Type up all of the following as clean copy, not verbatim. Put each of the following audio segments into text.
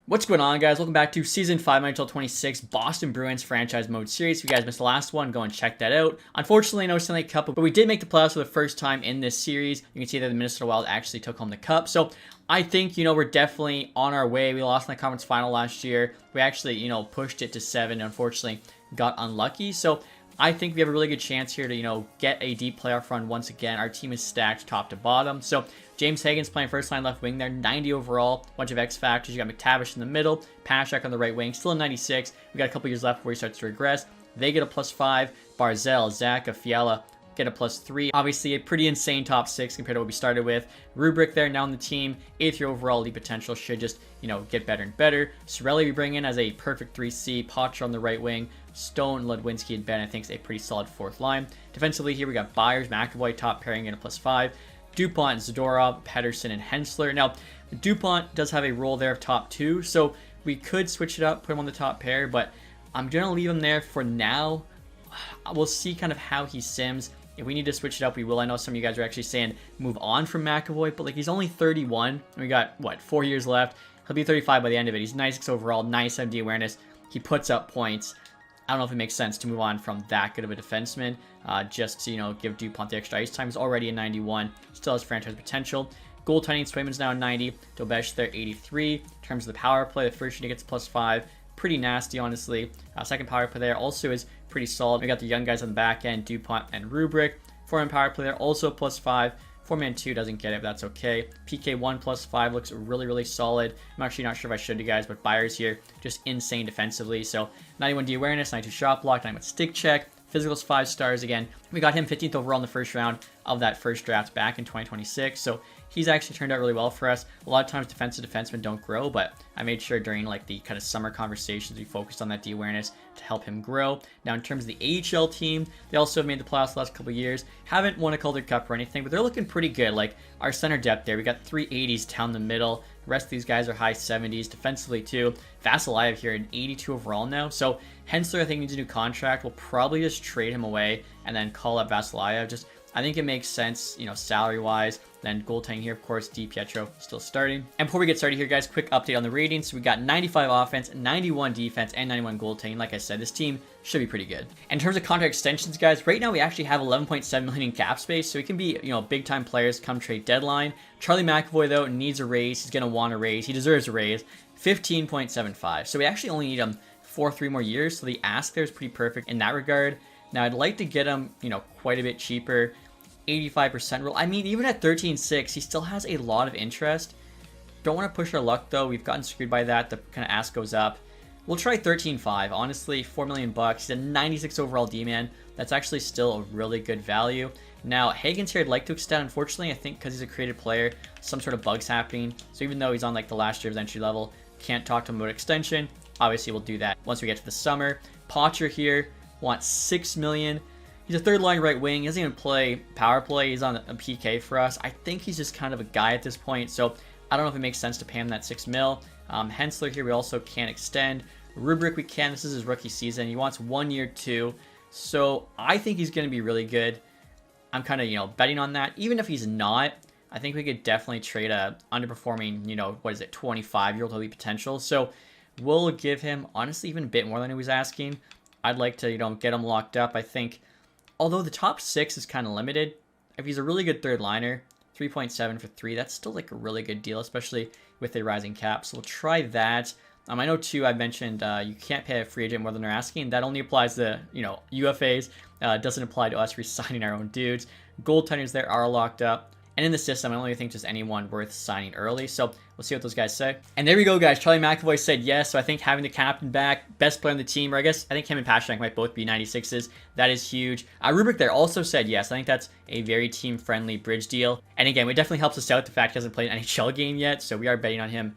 What's going on, guys? Welcome back to Season 5 NHL 26 Boston Bruins Franchise Mode Series. If you guys missed the last one, go and check that out. Unfortunately, no Stanley Cup, but we did make the playoffs for the first time in this series. You can see that the Minnesota Wild actually took home the cup. So I think, we're definitely on our way. We lost in the conference final last year. We actually, pushed it to 7. Unfortunately, got unlucky. So I think we have a really good chance here to, get a deep playoff run once again. Our team is stacked top to bottom. So James Hagan's playing first line left wing there, 90 overall, bunch of X factors. You got McTavish in the middle, Pashak on the right wing, still a 96. We got a couple years left before he starts to regress. They get a +5. Barzell, Zaka, Fiala get a +3. Obviously, a pretty insane top 6 compared to what we started with. Rubric there now on the team, 8th year overall, elite potential, should just, get better and better. Sorelli we bring in as a perfect 3C, Potter on the right wing, Stone, Ludwinski, and Ben, I think, is a pretty solid 4th line. Defensively here, we got Byers, McAvoy, top pairing, and a +5. DuPont, Zadorov, Pedersen, and Hensler. Now, DuPont does have a role there of top 2, so we could switch it up, put him on the top pair, but I'm going to leave him there for now. We'll see kind of how he sims. If we need to switch it up, we will. I know some of you guys are actually saying move on from McAvoy, but he's only 31, and we got, 4 years left. He'll be 35 by the end of it. He's 96 overall, nice MD awareness. He puts up points. I don't know if it makes sense to move on from that good of a defenseman, just to, give DuPont the extra ice time. He's already a 91, still has franchise potential. Goaltending, Swayman's now a 90, Dobesh there 83. In terms of the power play, the first unit gets +5. Pretty nasty, honestly. Second power play there also is pretty solid. We got the young guys on the back end, DuPont and Rubric. 4-man power play there, also +5. 4-man 2 doesn't get it, but that's okay. PK1 +5 looks really, really solid. I'm actually not sure if I showed you guys, but Byers here, just insane defensively. So 91 D awareness, 92 shot block, 91 stick check. Physical's 5 stars again. We got him 15th overall in the first round of that first draft back in 2026. So he's actually turned out really well for us. A lot of times defensive defensemen don't grow, but I made sure during the kind of summer conversations we focused on that D awareness to help him grow. Now in terms of the AHL team, they also have made the playoffs the last couple of years. Haven't won a Calder Cup or anything, but they're looking pretty good. Like our center depth there, we got 380s down the middle. The rest of these guys are high 70s defensively too. Vasilyev here an 82 overall now. So Hensler I think needs a new contract. We'll probably just trade him away and then call up Vasilyev. I think it makes sense, salary-wise. Then goaltending here, of course, DiPietro still starting. And before we get started here, guys, quick update on the ratings. So we got 95 offense, 91 defense, and 91 goaltending. Like I said, this team should be pretty good. In terms of contract extensions, guys, right now we actually have 11.7 million in cap space, so we can be, big-time players come trade deadline. Charlie McAvoy, though, needs a raise. He's going to want a raise. He deserves a raise. 15.75. So we actually only need him for 3 more years, so the ask there is pretty perfect in that regard. Now, I'd like to get him, quite a bit cheaper. 85% rule. I mean, even at 13.6, he still has a lot of interest. Don't want to push our luck, though. We've gotten screwed by that. The kind of ask goes up. We'll try 13.5. Honestly, $4 million. He's a 96 overall D-man. That's actually still a really good value. Now, Hagen's here I'd like to extend. Unfortunately, I think because he's a creative player, some sort of bug's happening. So even though he's on the last year of entry level, can't talk to him about extension. Obviously, we'll do that once we get to the summer. Potter here wants $6 million. He's a third line right wing. He doesn't even play power play. He's on a PK for us. I think he's just kind of a guy at this point. So I don't know if it makes sense to pay him that $6 million. Hensler here we also can't extend. Rubric we can. This is his rookie season. He wants 1 year too. So I think he's going to be really good. I'm kind of, betting on that. Even if he's not, I think we could definitely trade a underperforming, 25-year-old elite potential. So we'll give him, honestly, even a bit more than he was asking. I'd like to, get him locked up. I think, although the top 6 is kind of limited, if he's a really good third liner, 3.7 for 3, that's still a really good deal, especially with a rising cap. So we'll try that. I know too, I mentioned you can't pay a free agent more than they're asking. That only applies to, UFAs. Doesn't apply to us re-signing our own dudes. Goaltenders there are locked up. And in the system, I don't really think just anyone worth signing early. So we'll see what those guys say. And there we go, guys. Charlie McAvoy said yes. So I think having the captain back, best player on the team, or I think him and Pasternak might both be 96s. That is huge. Rubric there also said yes. I think that's a very team-friendly bridge deal. And again, it definitely helps us out the fact he hasn't played an NHL game yet. So we are betting on him,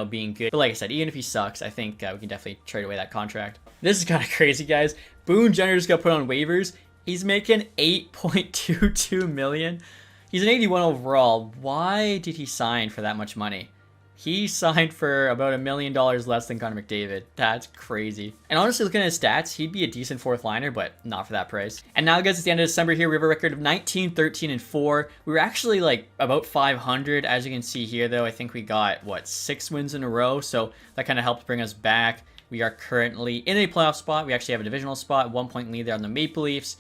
being good. But like I said, even if he sucks, I think we can definitely trade away that contract. This is kind of crazy, guys. Boone Jenner just got put on waivers. He's making $8.22 million. He's an 81 overall. Why did he sign for that much money? He signed for about $1 million less than Connor McDavid. That's crazy. And honestly, looking at his stats, he'd be a decent fourth liner, but not for that price. And now, guys, it's the end of December here. We have a record of 19, 13, and 4. We were actually like about 500. As you can see here, though, I think we got, what, 6 wins in a row. So that kind of helped bring us back. We are currently in a playoff spot. We actually have a divisional spot, 1 point lead there on the Maple Leafs.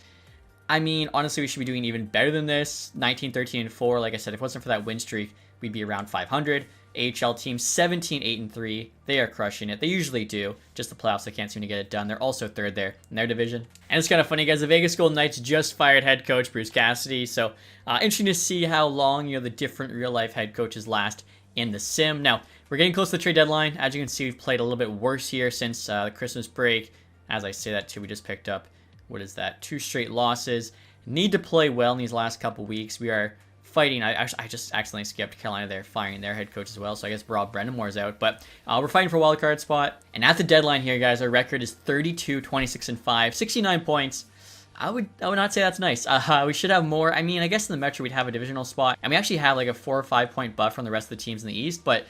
I mean, honestly, we should be doing even better than this. 19, 13, and 4. Like I said, if it wasn't for that win streak, we'd be around 500. AHL team 17, 8, and 3. They are crushing it. They usually do. Just the playoffs, they can't seem to get it done. They're also third there in their division. And it's kind of funny, guys. The Vegas Golden Knights just fired head coach Bruce Cassidy. So interesting to see how long the different real life head coaches last in the sim. Now, we're getting close to the trade deadline. As you can see, we've played a little bit worse here since the Christmas break. As I say that too, we just picked up, what is that, 2 straight losses. Need to play well in these last couple weeks. We are fighting. I just accidentally skipped Carolina there, firing their head coach as well. So I guess Rob Brendamore's out. But we're fighting for a wild card spot. And at the deadline here, guys, our record is 32, 26, and 5, 69 points. I would not say that's nice. We should have more. I mean, I guess in the Metro we'd have a divisional spot, and we actually have like a 4 or 5 point buffer on the rest of the teams in the East. But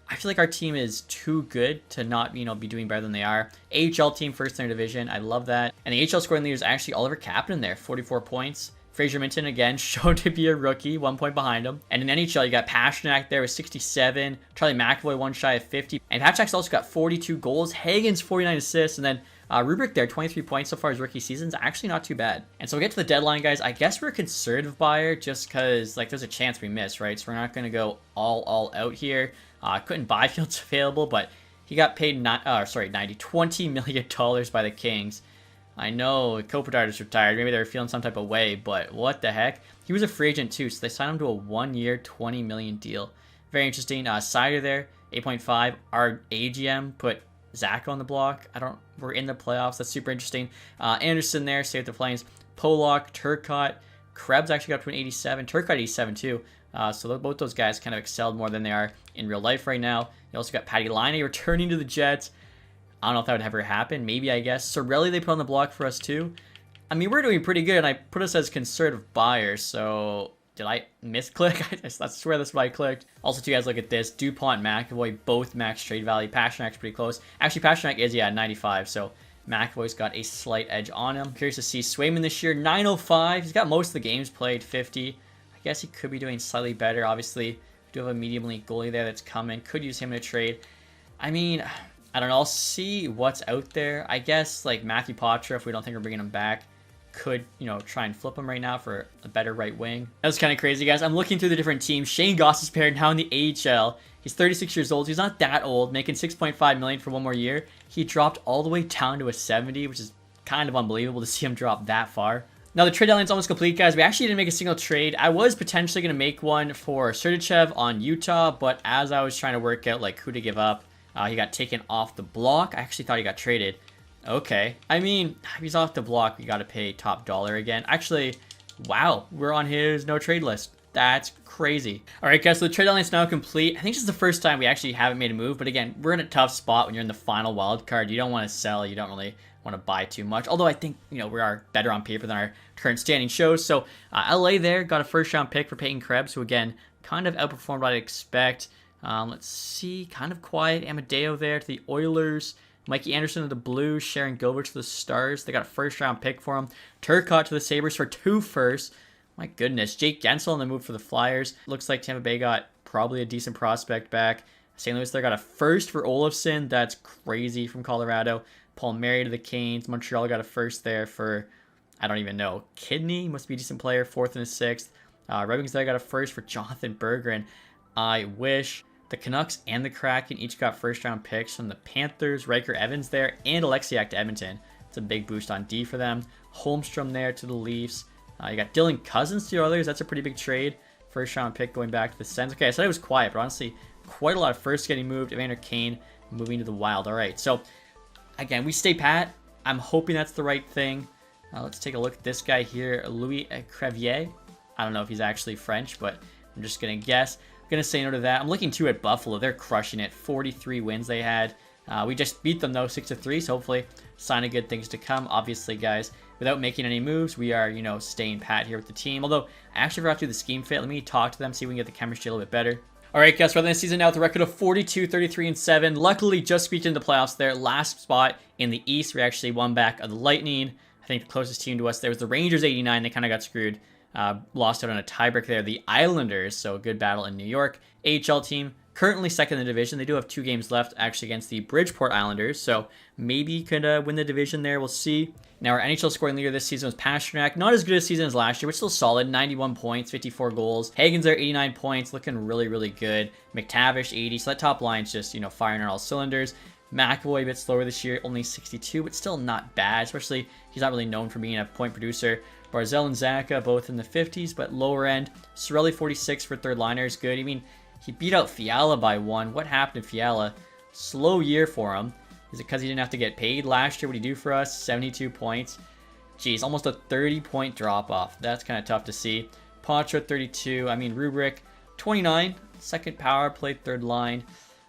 I feel like our team is too good to not, be doing better than they are. AHL team first in their division. I love that. And the AHL scoring leader is actually Oliver Kapanen there, 44 points. Fraser Minton, again, shown to be a rookie, 1 point behind him. And in NHL, you got Pasternak there with 67. Charlie McAvoy, 1 shy of 50. And Pasternak also got 42 goals. Hagen's 49 assists. And then Rubric there, 23 points so far his rookie season's actually not too bad. And so we get to the deadline, guys. I guess we're a conservative buyer just because, like, there's a chance we miss, right? So we're not going to go all out here. Couldn't buy Fields available, but he got paid $20 million by the Kings. I know Kopitar is retired. Maybe they were feeling some type of way, but what the heck? He was a free agent too, so they signed him to a 1-year, $20 million deal. Very interesting. Sider there, 8.5. Our AGM put Zach on the block. We're in the playoffs. That's super interesting. Anderson there, saved the Flames. Polak, Turcotte. Krebs actually got up to an 87. Turcotte 87 too. So both those guys kind of excelled more than they are in real life right now. You also got Patty Laine returning to the Jets. I don't know if that would ever happen. Maybe, I guess. Sorelli they put on the block for us too. I mean, we're doing pretty good, and I put us as conservative buyers, so did I misclick? I swear that's what I clicked. Also, you guys look at this. DuPont, McAvoy, both max trade value. Pasternak's pretty close. Actually, Pasternak is, 95, so McAvoy's got a slight edge on him. Curious to see Swayman this year, 905. He's got most of the games played, 50. I guess he could be doing slightly better. Obviously, we do have a medium league goalie there that's coming. Could use him in a trade. I mean, I don't know. I'll see what's out there. I guess, like, Matthew Poitras, if we don't think we're bringing him back, could, try and flip him right now for a better right wing. That's kind of crazy, guys. I'm looking through the different teams. Shane Goss is paired now in the AHL. He's 36 years old. He's not that old, making $6.5 million for 1 more year. He dropped all the way down to a 70, which is kind of unbelievable to see him drop that far. Now, the trade deadline's almost complete, guys. We actually didn't make a single trade. I was potentially going to make one for Sergachev on Utah, but as I was trying to work out, like, who to give up, he got taken off the block. I actually thought he got traded. Okay. I mean, if he's off the block, we got to pay top dollar again. Actually, wow, we're on his no trade list. That's crazy. All right, guys, so the trade deadline is now complete. I think this is the first time we actually haven't made a move, but again, we're in a tough spot when you're in the final wild card. You don't want to sell. You don't really want to buy too much. Although I think, we are better on paper than our current standing shows. So LA there got a first-round pick for Peyton Krebs, who, again, kind of outperformed what I'd expect. Let's see, kind of quiet. Amadeo there to the Oilers. Mikey Anderson to the Blues. Sharon Gilbert to the Stars. They got a first-round pick for him. Turcotte to the Sabres for 2 firsts. My goodness. Jake Gensel on the move for the Flyers. Looks like Tampa Bay got probably a decent prospect back. St. Louis there got a first for Olofsson. That's crazy from Colorado. Paul Murray to the Canes. Montreal got a first there for, I don't even know, Kidney. Must be a decent player. 4th and a 6th. Red Wings there got a first for Jonathan Berggren. I wish. The Canucks and the Kraken each got first-round picks from the Panthers. Riker Evans there, and Alexiak to Edmonton. It's a big boost on D for them. Holmstrom there to the Leafs. You got Dylan Cousins to the Oilers. That's a pretty big trade. First-round pick going back to the Sens. Okay, I said it was quiet, but honestly, quite a lot of firsts getting moved. Evander Kane moving to the Wild. All right, so again, we stay pat. I'm hoping that's the right thing. Let's take a look at this guy here, Louis Crevier. I don't know if he's actually French, but I'm just going to guess. Gonna say no to that. I'm looking too at Buffalo. They're crushing it. 43 wins they had. We just beat them though, 6-3. So hopefully, sign of good things to come. Obviously, guys, without making any moves, we are staying pat here with the team. Although I actually forgot to do the scheme fit. Let me talk to them, see if we can get the chemistry a little bit better. All right, guys, we're in the season now with a record of 42, 33, and 7. Luckily, just squeaked into the playoffs there. Last spot in the East. We actually won back of the Lightning. I think the closest team to us there was the Rangers 89. They kind of got screwed. Lost out on a tiebreak there. The Islanders, so a good battle in New York. AHL team, currently second in the division. They do have 2 games left, actually, against the Bridgeport Islanders. So maybe could win the division there. We'll see. Now, our NHL scoring leader this season was Pasternak. Not as good a season as last year, but still solid. 91 points, 54 goals. Hagen's there, 89 points, looking really, really good. McTavish, 80. So that top line's just, firing on all cylinders. McAvoy a bit slower this year, only 62, but still not bad, especially he's not really known for being a point producer. Barzal and Zaka both in the 50s, but lower end. Cirelli, 46 for third liner is good. I mean, he beat out Fiala by 1. What happened to Fiala? Slow year for him. Is it because he didn't have to get paid last year? What did he do for us? 72 points. Jeez, almost a 30-point drop-off. That's kind of tough to see. Poncho, 32. I mean, Rubrick, 29. Second power play, third line.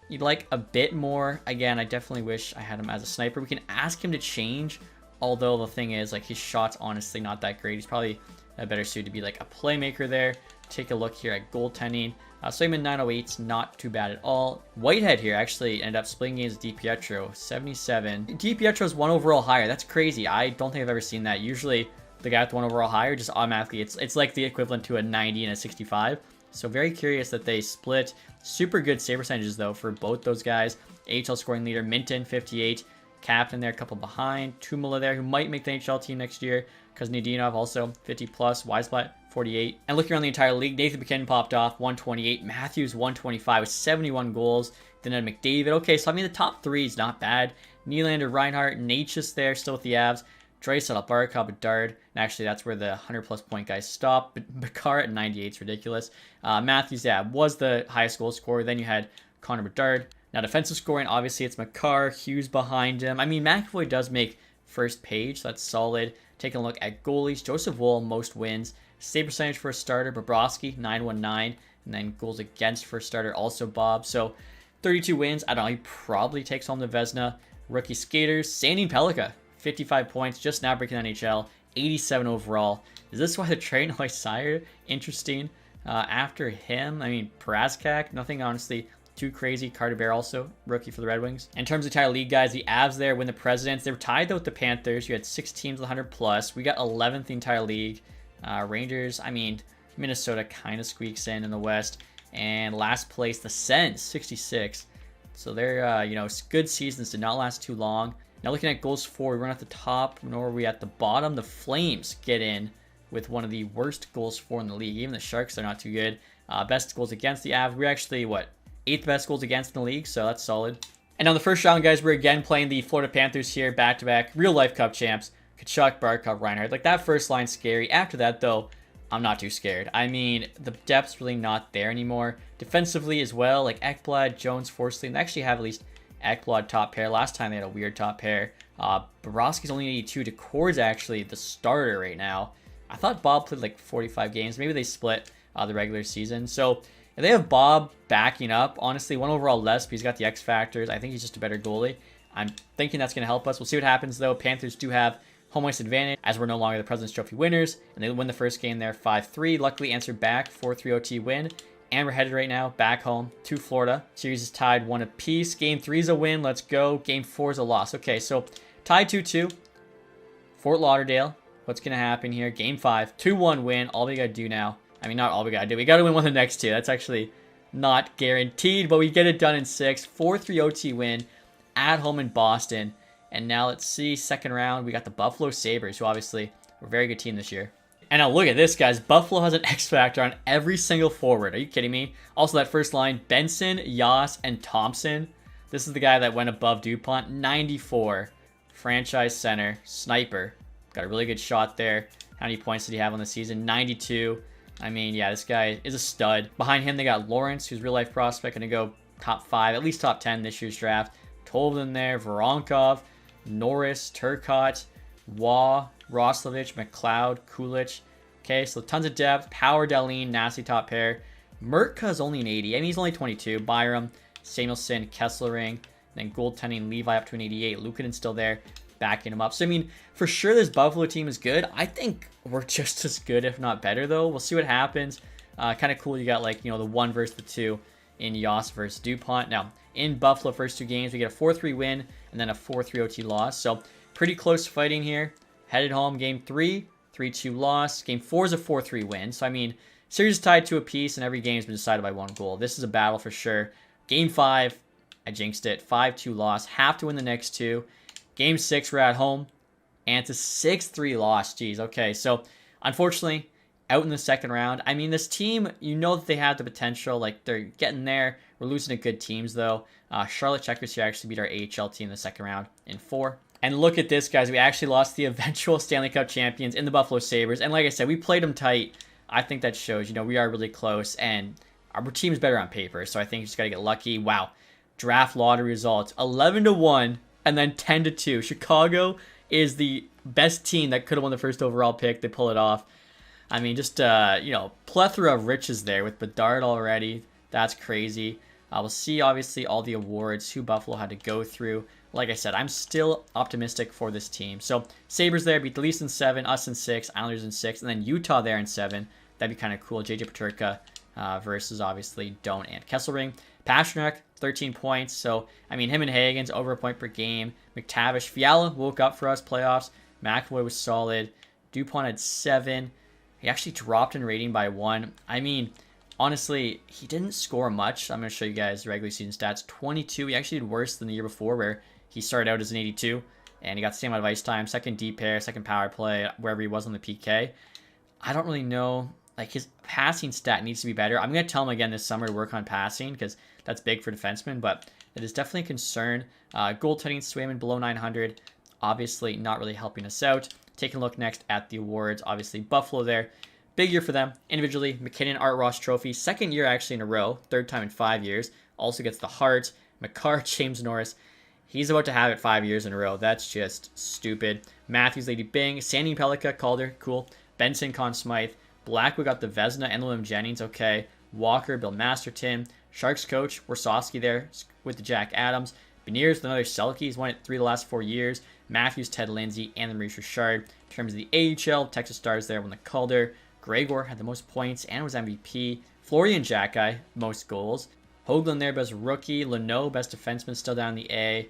You'd like a bit more. Again, I definitely wish I had him as a sniper. We can ask him to change. Although the thing is, his shot's honestly not that great. He's probably a better suit to be like a playmaker there. Take a look here at goaltending. Swayman 908's not too bad at all. Whitehead here actually ended up splitting games with DiPietro, 77. DiPietro's 1 overall higher. That's crazy. I don't think I've ever seen that. Usually the guy with 1 overall higher just automatically, it's like the equivalent to a 90 and a 65. So very curious that they split. Super good save percentages though for both those guys. AHL scoring leader Minton, 58. Captain there, a couple behind. Tumala there, who might make the NHL team next year, because Nadinov also 50 plus. Weisblatt 48. And looking around the entire league, Nathan McKinnon popped off 128. Matthews 125 with 71 goals. Then had McDavid. Okay, so I mean the top 3 is not bad. Nylander, Reinhart, Natchez there, still with the Avs. Draisaitl, Barkov, Bedard. And actually, that's where the 100 plus point guys stop. Bakar at 98 is ridiculous. Matthews, yeah, was the highest goal scorer. Then you had Connor Bedard. Now, defensive scoring, obviously, it's Makar, Hughes behind him. I mean, McAvoy does make first page, so that's solid. Taking a look at goalies, Joseph Woll, most wins. Save percentage for a starter, Bobrovsky, 919. And then goals against for a starter, also Bob. So, 32 wins. I don't know, he probably takes home the Vezina. Rookie skaters, Sandin Pellikka, 55 points, just now breaking the NHL, 87 overall. Is this why the trade Sire? Interesting. After him, I mean, Parazkak, nothing honestly too crazy. Carter Bear also, rookie for the Red Wings. In terms of entire league, guys, the Avs there win the Presidents. They were tied, though, with the Panthers. You had 6 teams with 100 plus. We got 11th the entire league. Rangers, I mean, Minnesota kind of squeaks in the West. And last place, the Sens, 66. So their, good seasons did not last too long. Now looking at goals for, we run at the top, nor are we at the bottom. The Flames get in with one of the worst goals for in the league. Even the Sharks, they're not too good. Best goals against the Avs. We're actually, 8th best goals against in the league, so that's solid. And on the first round, guys, we're again playing the Florida Panthers here, back-to-back, real-life Cup champs. Kachuk, Barkov, Reinhardt. That first line's scary. After that, though, I'm not too scared. I mean, the depth's really not there anymore. Defensively as well, Ekblad, Jones, Forsling. They actually have at least Ekblad top pair. Last time they had a weird top pair. Bobrovsky's only 82. Decord's actually the starter right now. I thought Bob played 45 games. Maybe they split the regular season. So if they have Bob backing up, honestly, 1 overall less, but he's got the X factors. I think he's just a better goalie. I'm thinking that's going to help us. We'll see what happens, though. Panthers do have home ice advantage, as we're no longer the President's Trophy winners, and they win the first game there 5-3. Luckily answered back, 4-3 OT win. And we're headed right now back home to Florida. Series is tied 1 apiece. Game 3 is a win. Let's go. Game 4 is a loss. Okay, so tied 2-2. Fort Lauderdale. What's going to happen here? Game 5, 2-1 win. All we got to do now. I mean, not all we got to do. We got to win one of the next 2. That's actually not guaranteed, but we get it done in 6. 4-3 OT win at home in Boston. And now let's see, second round, we got the Buffalo Sabres, who obviously were a very good team this year. And now look at this, guys. Buffalo has an X factor on every single forward. Are you kidding me? Also, that first line, Benson, Yas, and Thompson. This is the guy that went above DuPont. 94. Franchise center. Sniper. Got a really good shot there. How many points did he have on the season? 92. I mean, yeah, this guy is a stud. Behind him, they got Lawrence, who's a real-life prospect. Going to go top 5, at least top 10 this year's draft. Tolvin there. Voronkov. Norris. Turcotte. Waugh. Roslovich, McLeod, Kulich. Okay, so tons of depth. Power, Dahlin, nasty top pair. Mertka's only an 80. I mean, he's only 22. Byram, Samuelson, Kesselring. Then goaltending, Levi up to an 88. Luukkonen's still there, backing him up. So, I mean, for sure this Buffalo team is good. I think we're just as good, if not better, though. We'll see what happens. Kind of cool you got, the 1 versus the 2 in Yoss versus DuPont. Now, in Buffalo, first 2 games, we get a 4-3 win and then a 4-3 OT loss. So, pretty close fighting here. Headed home, game 3, 3-2 loss. Game 4 is a 4-3 win. So, I mean, series is tied to a piece, and every game has been decided by 1 goal. This is a battle for sure. Game 5, I jinxed it. 5-2 loss. Have to win the next 2. Game 6, we're at home. And it's a 6-3 loss. Jeez, okay. So, unfortunately, out in the second round. I mean, this team, you know that they have the potential. Like, they're getting there. We're losing to good teams, though. Charlotte Checkers here actually beat our AHL team in the second round in 4. And look at this, guys. We actually lost the eventual Stanley Cup champions in the Buffalo Sabres. And like I said, we played them tight. I think that shows, you know, we are really close. And our team's better on paper. So I think you just got to get lucky. Wow. Draft lottery results. 11-1 and then 10-2. Chicago is the best team that could have won the first overall pick. They pull it off. I mean, just, you know, plethora of riches there with Bedard already. That's crazy. We'll see, obviously, all the awards, who Buffalo had to go through. Like I said, I'm still optimistic for this team. So, Sabres there beat the Leafs in 7, us in 6, Islanders in 6, and then Utah there in 7. That'd be kind of cool. JJ Peterka versus, obviously, Doan and Kesselring. Pasternak, 13 points. So, I mean, him and Hagen's over a point per game. McTavish, Fiala woke up for us, playoffs. McAvoy was solid. DuPont had 7. He actually dropped in rating by 1. I mean, honestly, he didn't score much. I'm going to show you guys the regular season stats. 22. He actually did worse than the year before, where he started out as an 82, and he got the same amount of ice time. Second D pair, second power play, wherever he was on the PK. I don't really know. Like, his passing stat needs to be better. I'm going to tell him again this summer to work on passing, because that's big for defensemen, but it is definitely a concern. Goaltending, Swayman below 900. Obviously, not really helping us out. Taking a look next at the awards. Obviously, Buffalo there. Big year for them. Individually, McKinnon, Art Ross Trophy. Second year actually in a row. Third time in 5 years. Also gets the Hart. McCarr, James Norris. He's about to have it 5 years in a row. That's just stupid. Matthews, Lady Bing. Sandy Pellica, Calder. Cool. Benson, Conn Smythe. Blackwood got the Vezina and William Jennings. Okay. Walker, Bill Masterton. Sharks coach, Warsawski there with the Jack Adams. Beniers with another Selke. He's won it 3 of the last 4 years. Matthews, Ted Lindsay, and then Maurice Richard. In terms of the AHL, Texas Stars there won the Calder. Gregor had the most points and was MVP. Florian Jacki, most goals. Hoagland there, best rookie. Leno, best defenseman, still down in the A.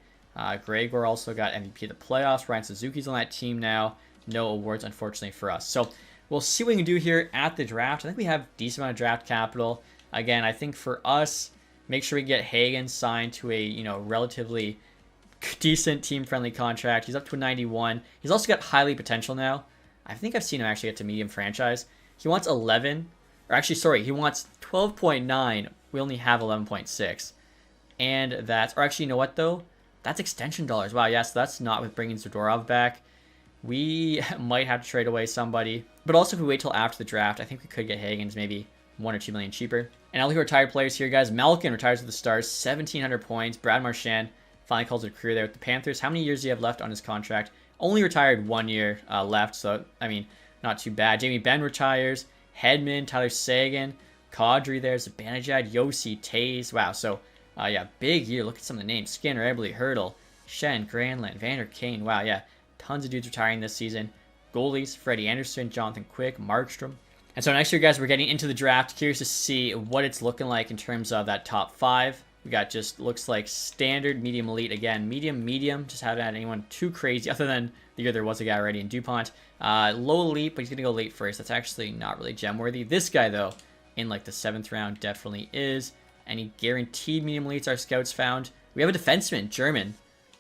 Gregor also got MVP of the playoffs. Ryan Suzuki's on that team now. No awards, unfortunately, for us. So we'll see what we can do here at the draft. I think we have a decent amount of draft capital. Again, I think for us, make sure we get Hagen signed to a, you know, relatively decent team-friendly contract. He's up to a 91. He's also got highly potential now. I think I've seen him actually get to medium franchise. He wants 11. Or actually, sorry, he wants 12.9. We only have 11.6. And that's... Or actually, you know what, though? That's extension dollars. Wow, yes, that's not with bringing Zadorov back. We might have to trade away somebody. But also, if we wait till after the draft, I think we could get Hagen's maybe 1 or 2 million cheaper. And I'll look at retired players here, guys. Malkin retires with the Stars, 1,700 points. Brad Marchand finally calls it a career there with the Panthers. How many years do you have left on his contract? Only retired 1 year left, so, I mean, not too bad. Jamie Benn retires. Hedman, Tyler Sagan, Kadri there, Zibanejad, Yossi, Taze. Wow, so, yeah, big year. Look at some of the names. Skinner, Eberle, Hurdle, Shen, Granlund, Vander Kane. Wow, yeah, tons of dudes retiring this season. Goalies, Freddie Anderson, Jonathan Quick, Markstrom. And so next year, guys, we're getting into the draft. Curious to see what it's looking like in terms of that top 5. We got just looks like standard, medium, elite. Again, medium. Just haven't had anyone too crazy other than the year there was a guy already in DuPont. Low elite, but he's going to go late first. That's actually not really gem worthy. This guy, though, in like the 7th round, definitely is. Any guaranteed medium elites our scouts found. We have a defenseman, German.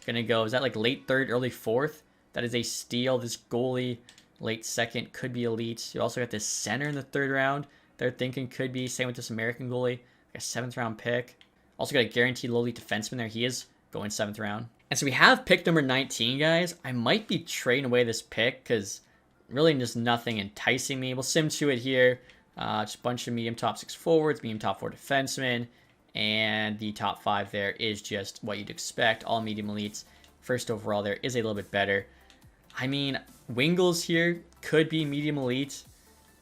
Going to go, is that like late 3rd, early 4th? That is a steal. This goalie, late 2nd, could be elite. You also got this center in the 3rd round. They're thinking could be. Same with this American goalie. Like a 7th round pick. Also got a guaranteed low elite defenseman there. He is going 7th round. And so we have pick number 19, guys. I might be trading away this pick because really just nothing enticing me. We'll sim to it here. Just a bunch of medium top 6 forwards, medium top 4 defensemen. And the top 5 there is just what you'd expect. All medium elites. First overall there is a little bit better. I mean, Wingles here could be medium elite.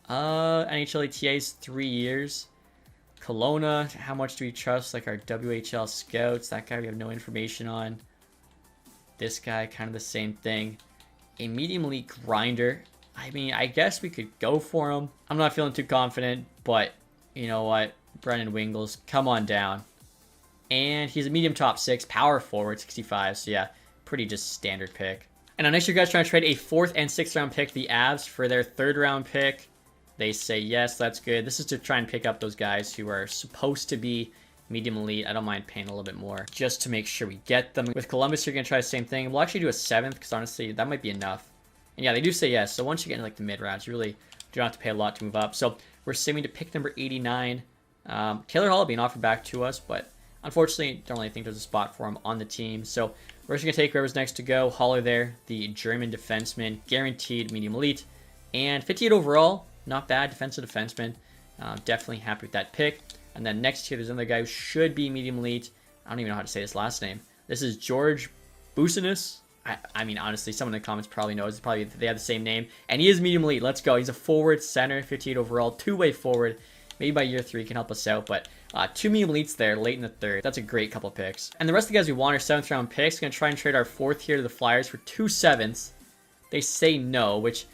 NHL ETA's 3 years. Kelowna, how much do we trust? Like our WHL scouts, that guy we have no information on. This guy, kind of the same thing. A medium elite grinder. I mean, I guess we could go for him. I'm not feeling too confident, but you know what? Brennan Wingles, come on down. And he's a medium top 6, power forward, 65. So yeah, pretty just standard pick. And I'm next you guys trying to trade a 4th and 6th round pick to the Avs for their 3rd round pick. They say yes, that's good. This is to try and pick up those guys who are supposed to be medium elite. I don't mind paying a little bit more just to make sure we get them. With Columbus, you're going to try the same thing. We'll actually do a 7th because honestly, that might be enough. And yeah, they do say yes. So once you get into like the mid rounds, you really don't have to pay a lot to move up. So we're saving to pick number 89. Taylor Hall being offered back to us, but unfortunately, don't really think there's a spot for him on the team. So we're just going to take whoever's next to go. Haller there, the German defenseman, guaranteed medium elite. And 58 overall, not bad. Defensive defenseman. Definitely happy with that pick. And then next here, there's another guy who should be medium elite. I don't even know how to say his last name. This is George Business. I mean, honestly, someone in the comments probably knows. Probably they have the same name. And he is medium elite. Let's go. He's a forward center, 58 overall, two-way forward. Maybe by year 3 he can help us out. But 2 medium elites there late in the 3rd. That's a great couple picks. And the rest of the guys we want are 7th round picks. Going to try and trade our 4th here to the Flyers for 2 7ths. They say no, which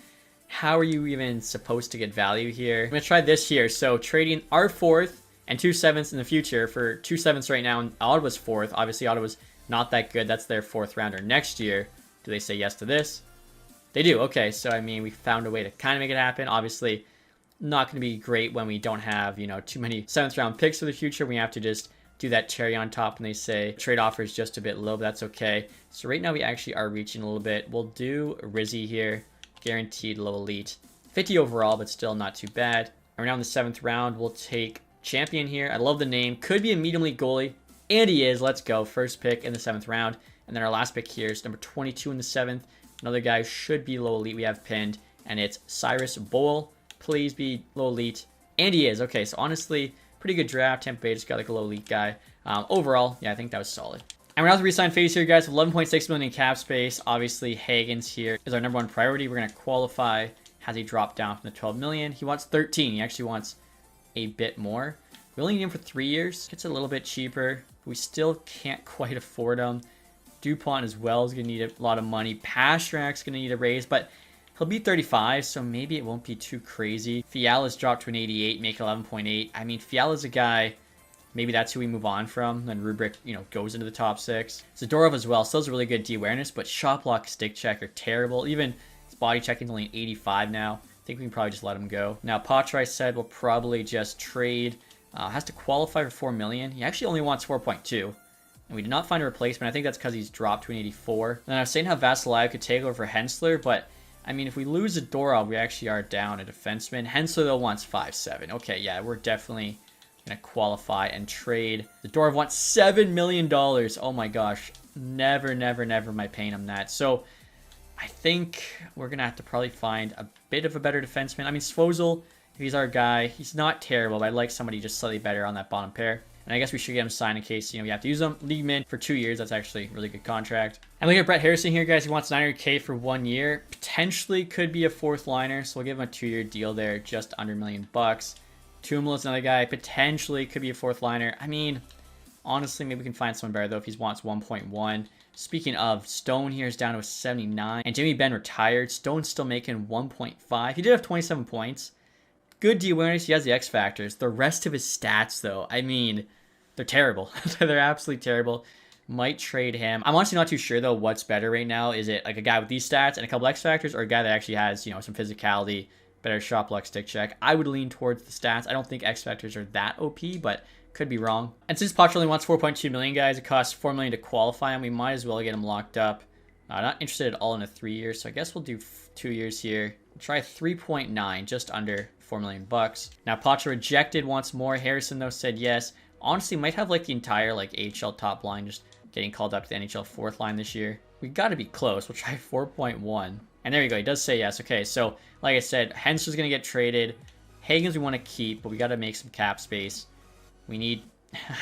how are you even supposed to get value here? I'm going to try this here. So trading our 4th and 2 7ths in the future for 2 7ths right now. And Ottawa's 4th. Obviously, Ottawa's not that good. That's their 4th rounder next year. Do they say yes to this? They do. Okay, so I mean, we found a way to kind of make it happen. Obviously, not going to be great when we don't have, you know, too many 7th round picks for the future. We have to just do that cherry on top, and they say trade offer is just a bit low, but that's okay. So right now we actually are reaching a little bit. We'll do Rizzy here, guaranteed low elite. 50 overall, but still not too bad. And we're now in the 7th round. We'll take Champion here. I love the name. Could be a medium elite goalie. And he is. Let's go. First pick in the 7th round. And then our last pick here is number 22 in the 7th. Another guy who should be low elite we have pinned. And it's Cyrus Bowl. Please be low elite. And he is. Okay, so honestly, pretty good draft. Tampa Bay just got like a low elite guy. Overall, yeah, I think that was solid. And we're out to re-sign phase here, guys, with 11.6 million in cap space. Obviously, Hagen's here is our #1 priority. We're going to qualify. Has he dropped down from the 12 million? He wants 13. He actually wants a bit more. We only need him for 3 years. It's a little bit cheaper. We still can't quite afford him. DuPont as well is going to need a lot of money. Pastrak's going to need a raise, but he'll be 35, so maybe it won't be too crazy. Fiala's dropped to an 88, make it 11.8. I mean, Fiala's a guy, maybe that's who we move on from. Then Rubric, you know, goes into the top 6. Zadorov as well, still has a really good D-awareness, but shot block, stick check are terrible. Even his body checking is only an 85 now. I think we can probably just let him go. Now, Patra, I said, will probably just trade. Has to qualify for 4 million. He actually only wants 4.2. And we did not find a replacement. I think that's because he's dropped to an 84. And then I was saying how Vasilyev could take over for Hensler, but I mean, if we lose Zadorov, we actually are down a defenseman. Hensler, though, wants 5.7. Okay, yeah, we're definitely going to qualify and trade. Zadorov wants $7 million. Oh my gosh. Never, never, never am I paying him that. So I think we're going to have to probably find a bit of a better defenseman. I mean, Svozil, if he's our guy, he's not terrible, but I'd like somebody just slightly better on that bottom pair. And I guess we should get him signed in case, you know, we have to use him. League min for 2 years. That's actually a really good contract. And look at Brett Harrison here, guys. He wants $900K for 1 year. Potentially could be a 4th liner. So we'll give him a 2-year deal there, just under $1 million. Tumula's another guy. Potentially could be a 4th liner. I mean, honestly, maybe we can find someone better, though, if he wants 1.1. Speaking of, Stone here is down to a 79. And Jimmy Benn retired. Stone's still making 1.5. He did have 27 points. Good D-awareness. He has the X factors. The rest of his stats, though, I mean, they're terrible. They're absolutely terrible. Might trade him. I'm honestly not too sure, though, what's better right now. Is it like a guy with these stats and a couple X factors, or a guy that actually has, you know, some physicality, better shot block, stick check? I would lean towards the stats. I don't think X factors are that OP, but could be wrong. And since Poch only wants 4.2 million, guys, it costs 4 million to qualify him. We might as well get him locked up. Not interested at all in a 3 year, so I guess we'll do 2 years here. We'll try 3.9, just under $4 million. Now, Poch rejected once more. Harrison, though, said yes. Honestly, might have like the entire like AHL top line just getting called up to the NHL 4th line this year. We got to be close. We'll try 4.1. And there you go. He does say yes. Okay, so like I said, Hensler's going to get traded. Hagen's we want to keep, but we got to make some cap space. We need,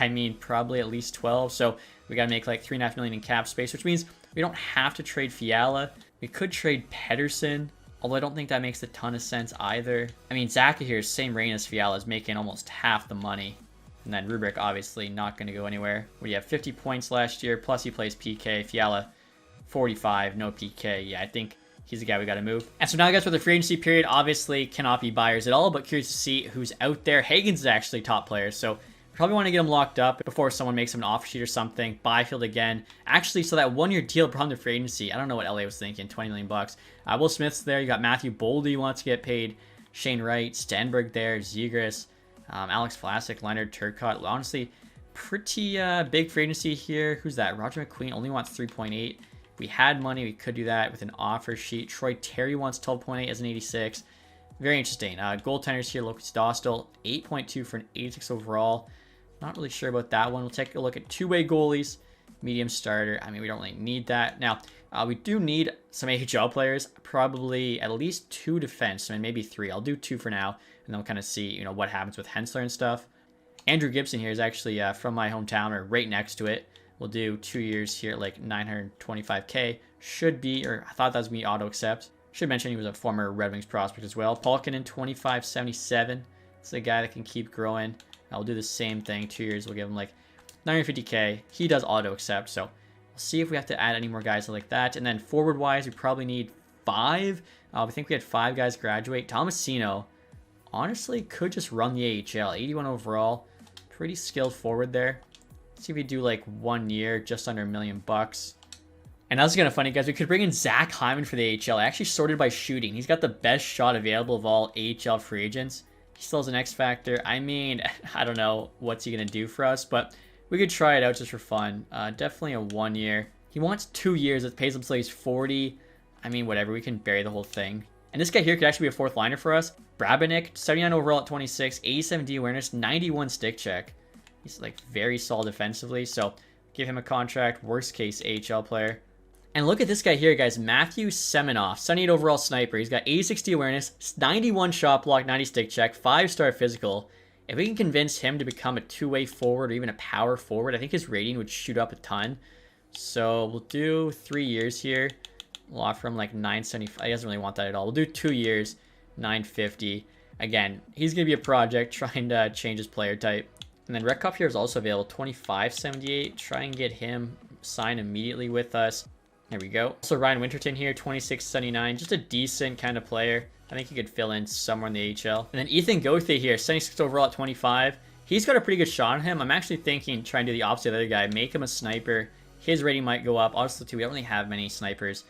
I mean, probably at least 12. So we got to make like $3.5 million in cap space, which means we don't have to trade Fiala. We could trade Pedersen, although I don't think that makes a ton of sense either. I mean, Zaka here is same reign as Fiala, is making almost half the money. And then Rubric, obviously, not going to go anywhere. We have 50 points last year, plus he plays PK. Fiala, 45, no PK. Yeah, I think he's the guy we got to move. And so now, guys, for the free agency period, obviously cannot be buyers at all, but curious to see who's out there. Hagen's is actually top player, so probably want to get him locked up before someone makes him an offer sheet or something. Byfield again. Actually, so that 1-year deal from the free agency, I don't know what LA was thinking, $20 million. Will Smith's there. You got Matthew Boldy wants to get paid. Shane Wright, Stenberg there, Zegras, Alex Vlasic, Leonard Turcotte. Honestly, pretty big free agency here. Who's that? Roger McQueen only wants 3.8. We had money. We could do that with an offer sheet. Troy Terry wants 12.8 as an 86. Very interesting. Goaltenders here, Lucas Dostal, 8.2 for an 86 overall. Not really sure about that one. We'll take a look at two-way goalies. Medium starter. I mean, we don't really need that. Now, we do need some AHL players. Probably at least 2 defensemen, maybe 3. I'll do 2 for now, and then we'll kind of see, you know, what happens with Hensler and stuff. Andrew Gibson here is actually from my hometown, or right next to it. We'll do 2 years here at like 925K. Should be, or I thought that was going to be auto accept. Should mention he was a former Red Wings prospect as well. Polkinen, 2577. It's a guy that can keep growing. I'll do the same thing. 2 years, we'll give him like 950K. He does auto accept, so we'll see if we have to add any more guys like that. And then forward wise, we probably need 5. We think we had 5 guys graduate. Tomasino, honestly, could just run the AHL. 81 overall, pretty skilled forward there. Let's see if we do like 1 year, just under $1 million. And that's kind of funny, guys. We could bring in Zach Hyman for the AHL. Actually sorted by shooting. He's got the best shot available of all AHL free agents. He still has an X factor. I mean, I don't know what's he going to do for us, but we could try it out just for fun. Definitely a 1 year. He wants 2 years. It pays him until he's 40. I mean, whatever. We can bury the whole thing. And this guy here could actually be a 4th liner for us. Brabenik, 79 overall at 26, 87 D awareness, 91 stick check. He's like very solid defensively, so give him a contract. Worst case AHL player. And look at this guy here, guys. Matthew Semenoff, 78 overall sniper. He's got 86 D awareness, 91 shot block, 90 stick check, 5-star physical. If we can convince him to become a 2-way forward or even a power forward, I think his rating would shoot up a ton. So we'll do 3 years here. We'll offer him like 975. He doesn't really want that at all. We'll do 2 years, 950. Again, he's going to be a project trying to change his player type. And then Redkopf here is also available, 2578. Try and get him signed immediately with us. There we go. Also Ryan Winterton here, 2679. Just a decent kind of player. I think he could fill in somewhere in the AHL. And then Ethan Gauthier here, 76 overall at 25. He's got a pretty good shot on him. I'm actually thinking trying to do the opposite of the other guy. Make him a sniper. His rating might go up. Obviously, too, we don't really have many snipers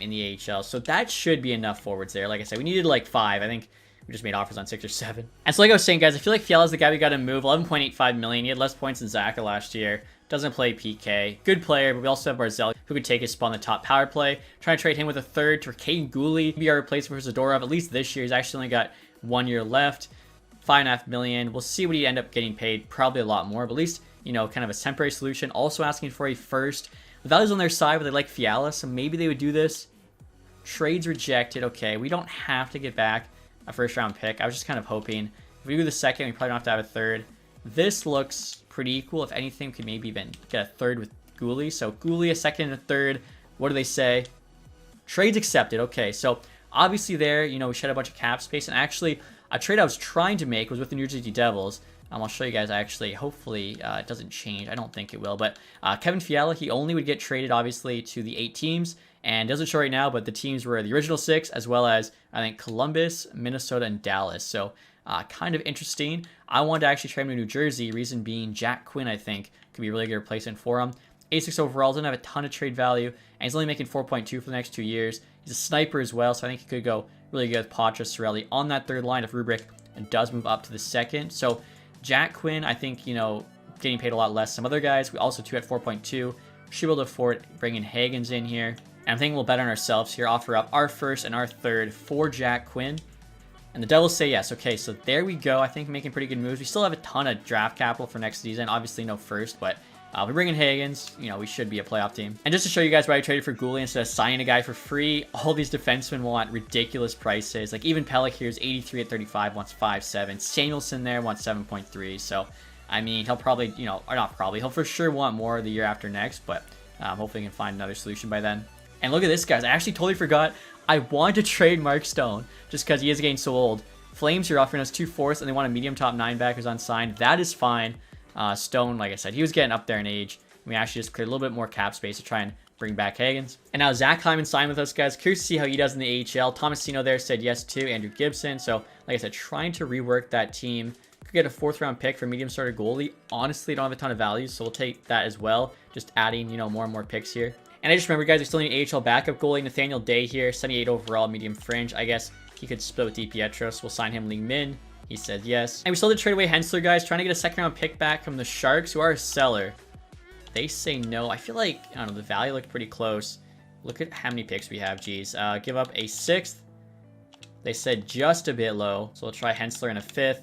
in the AHL. So that should be enough forwards there. Like I said, we needed like 5. I think we just made offers on 6 or 7. And so like I was saying, guys, I feel like Fiala's the guy we got to move. 11.85 million. He had less points than Zaka last year. Doesn't play PK. Good player, but we also have Barzell, who could take his spot on the top power play. Trying to trade him with a 3rd to Caden Gooley. Be our replacement for Zadorov, at least this year. He's actually only got 1 year left. 5.5 million. We'll see what he end up getting paid. Probably a lot more, but at least, you know, kind of a temporary solution. Also asking for a 1st. The value's on their side, but they like Fiala, so maybe they would do this. Trades rejected. Okay, we don't have to get back a 1st round pick. I was just kind of hoping. If we do the 2nd, we probably don't have to have a 3rd. This looks pretty equal. If anything, we could maybe even get a 3rd with Gooley. So Gooley, a 2nd and a 3rd. What do they say? Trades accepted. Okay, so obviously there, you know, we shed a bunch of cap space. And actually, a trade I was trying to make was with the New Jersey Devils. I'll show you guys actually. Hopefully, it doesn't change. I don't think it will. But Kevin Fiala, he only would get traded, obviously, to the 8 teams. And it doesn't show right now, but the teams were the original 6, as well as, I think, Columbus, Minnesota, and Dallas. So kind of interesting. I wanted to actually trade him to New Jersey. Reason being, Jack Quinn, I think, could be a really good replacement for him. 86 overall, doesn't have a ton of trade value, and he's only making 4.2 for the next 2 years. He's a sniper as well, so I think he could go really good with Patra Sorelli on that 3rd line if Rubric does move up to the 2nd. So Jack Quinn, I think, you know, getting paid a lot less. Some other guys, we also 2 at 4.2. Should be able to afford bringing Hagens in here. And I'm thinking we'll bet on ourselves here. Offer up our 1st and our 3rd for Jack Quinn. And the Devils say yes. Okay, so there we go. I think making pretty good moves. We still have a ton of draft capital for next season. Obviously no 1st, but we bring in Hagens. You know, we should be a playoff team. And just to show you guys why I traded for Gooley instead of signing a guy for free, all these defensemen want ridiculous prices. Like even Pelech here is 83 at 35, wants 5.7. Samuelson there wants 7.3. So, I mean, he'll probably, you know, or not probably, he'll for sure want more the year after next, but hopefully we can find another solution by then. And look at this, guys. I actually totally forgot. I wanted to trade Mark Stone just because he is getting so old. Flames are offering us 2 4ths, and they want a medium top 9 back who's unsigned. That is fine. Stone, like I said, he was getting up there in age. We actually just cleared a little bit more cap space to try and bring back Higgins. And now Zach Hyman signed with us, guys. Curious to see how he does in the AHL. Tomasino there said yes to Andrew Gibson. So, like I said, trying to rework that team. Could get a 4th round pick for medium starter goalie. Honestly, don't have a ton of value, so we'll take that as well. Just adding, more and more picks here. And I just remember, guys, we still need an AHL backup goalie. Nathaniel Day here, 78 overall, medium fringe. I guess he could split with DiPietro, so we'll sign him League Min. He said yes. And we still did trade away Hensler, guys, trying to get a 2nd round pick back from the Sharks, who are a seller. They say no. I feel like, I don't know, the value looked pretty close. Look at how many picks we have, geez. Give up a 6th. They said just a bit low, so we'll try Hensler in a 5th.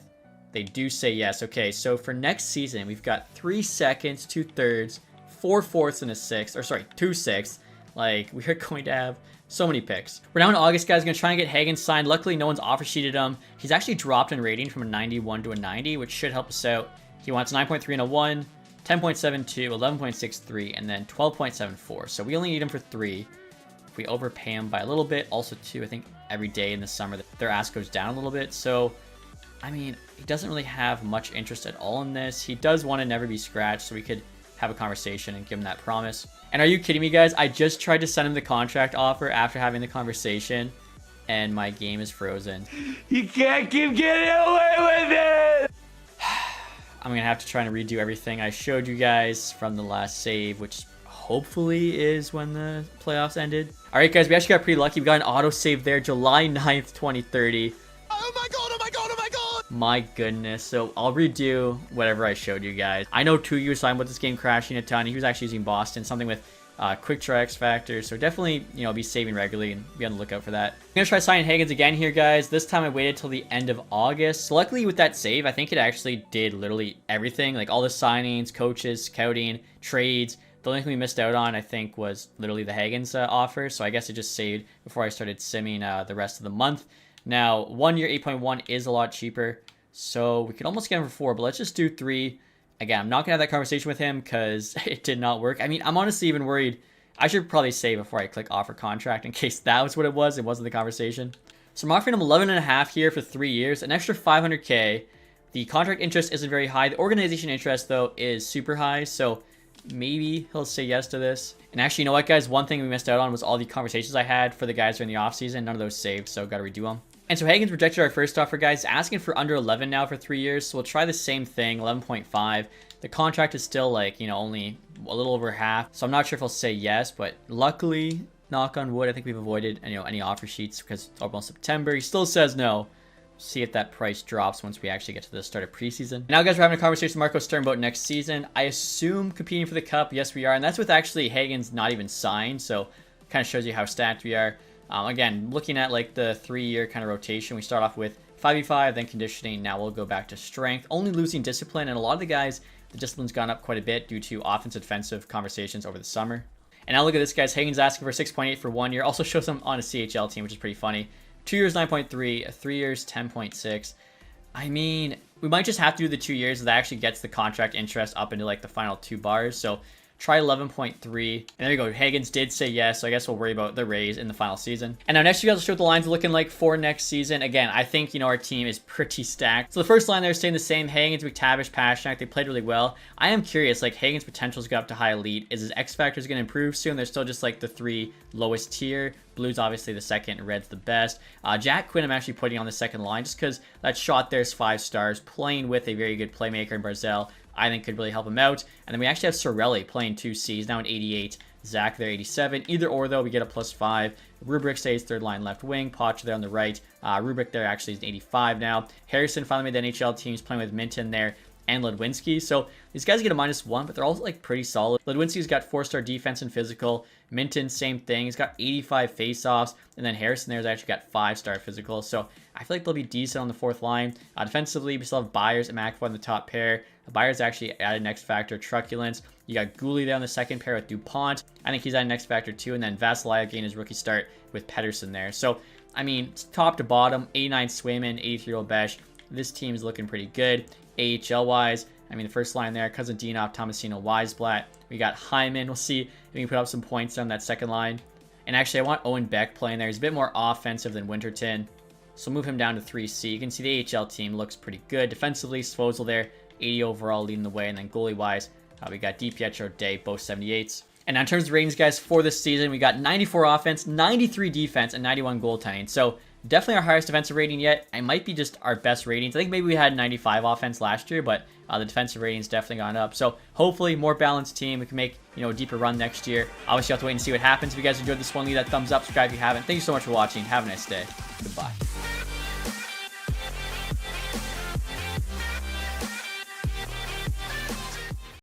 They do say yes. Okay, so for next season, we've got 3 seconds, 2 thirds, 4 fourths, and a 6th. Or sorry, 2 sixths. Like, we are going to have so many picks. We're now in August, guys. Going to try and get Higgins signed. Luckily, no one's offer sheeted him. He's actually dropped in rating from a 91 to a 90, which should help us out. He wants 9.3 and a 1, 10.72, 11.63, and then 12.74. So we only need him for 3. If we overpay him by a little bit, also too, I think every day in the summer their ask goes down a little bit. So, I mean, he doesn't really have much interest at all in this. He does want to never be scratched, so we could have a conversation and give him that promise. And are you kidding me, guys? I just tried to send him the contract offer after having the conversation, and my game is frozen. You can't keep getting away with it! I'm going to have to try and redo everything I showed you guys from the last save, which hopefully is when the playoffs ended. All right, guys, we actually got pretty lucky. We got an auto save there, July 9th, 2030. Oh my god, oh my god, oh my god! My goodness. So I'll redo whatever I showed you guys. I know 2 years time with this game crashing a ton. He was actually using Boston, something with quick try X factor. So definitely, be saving regularly and be on the lookout for that. I'm going to try signing Higgins again here, guys. This time I waited till the end of August. So luckily with that save, I think it actually did literally everything. Like all the signings, coaches, scouting, trades. The only thing we missed out on, I think, was literally the Higgins offer. So I guess it just saved before I started simming the rest of the month. Now, 1 year 8.1 is a lot cheaper, so we could almost get him for 4, but let's just do 3. Again, I'm not going to have that conversation with him because it did not work. I mean, I'm honestly even worried. I should probably say before I click offer contract in case that was what it was. It wasn't the conversation. So I'm offering him 11.5 here for 3 years, an extra 500K. The contract interest isn't very high. The organization interest, though, is super high, so maybe he'll say yes to this. And actually, you know what, guys? One thing we missed out on was all the conversations I had for the guys during the offseason. None of those saved, so got to redo them. And so Higgins rejected our first offer, guys, asking for under 11 now for 3 years. So we'll try the same thing, 11.5. The contract is still like, only a little over half. So I'm not sure if he'll say yes, but luckily, knock on wood, I think we've avoided, any offer sheets because it's almost September. He still says no. See if that price drops once we actually get to the start of preseason. Now, guys, we're having a conversation with Marco Stern about next season. I assume competing for the cup. Yes, we are. And that's with actually Higgins not even signed. So kind of shows you how stacked we are. Again, looking at like the 3-year kind of rotation, we start off with 5v5, then conditioning. Now we'll go back to strength, only losing discipline. And a lot of the guys, the discipline's gone up quite a bit due to offensive defensive conversations over the summer. And now look at this, guys. Higgins asking for 6.8 for 1 year. Also shows him on a CHL team, which is pretty funny. 2 years, 9.3, 3 years, 10.6. I mean, we might just have to do the 2 years. That actually gets the contract interest up into like the final 2 bars. So try 11.3. And there you go. Higgins did say yes, so I guess we'll worry about the raise in the final season. And now next, you guys will show what the lines are looking like for next season. Again, I think, our team is pretty stacked. So the first line there is staying the same. Higgins, McTavish, Pasternak, they played really well. I am curious, like Higgins' potential's got up to high elite. Is his X factor's going to improve soon? They're still just like the 3 lowest tier. Blue's obviously the second, Red's the best. Jack Quinn I'm actually putting on the second line just because that shot there's 5 stars. Playing with a very good playmaker in Barzell, I think could really help him out. And then we actually have Sorelli playing 2Cs, now an 88. Zach there, 87. Either or, though, we get a +5. Rubrick stays third line left wing. Poch there on the right. Rubrick there actually is an 85 now. Harrison finally made the NHL team. He's playing with Minton there and Ledwinski. So these guys get a -1, but they're all like pretty solid. Ledwinski's got 4-star defense and physical. Minton, same thing. He's got 85 faceoffs. And then Harrison there's actually got 5-star physical. So I feel like they'll be decent on the 4th line. Defensively, we still have Byers and McAvoy on the top pair. Byers actually added an X factor, truculence. You got Gooley there on the second pair with DuPont. I think he's added an X factor too. And then Vasilyev gained his rookie start with Pedersen there. So, I mean, top to bottom, 89 Swayman, 83-year-old Besh. This team's looking pretty good. AHL-wise, I mean, the first line there, Cousin-Dinov, Tomasino, Weisblatt. We got Hyman. We'll see if we can put up some points on that second line. And actually, I want Owen Beck playing there. He's a bit more offensive than Winterton. So move him down to 3C. You can see the AHL team looks pretty good. Defensively, Svozil there, 80 overall leading the way. And then goalie-wise, we got DiPietro, Day, both 78s. And in terms of ratings, guys, for this season, we got 94 offense, 93 defense, and 91 goaltending. So definitely our highest defensive rating yet. It might be just our best ratings. I think maybe we had 95 offense last year, but the defensive ratings definitely gone up. So hopefully more balanced team. We can make, a deeper run next year. Obviously, you'll have to wait and see what happens. If you guys enjoyed this one, leave that thumbs up, subscribe if you haven't. Thank you so much for watching. Have a nice day. Goodbye.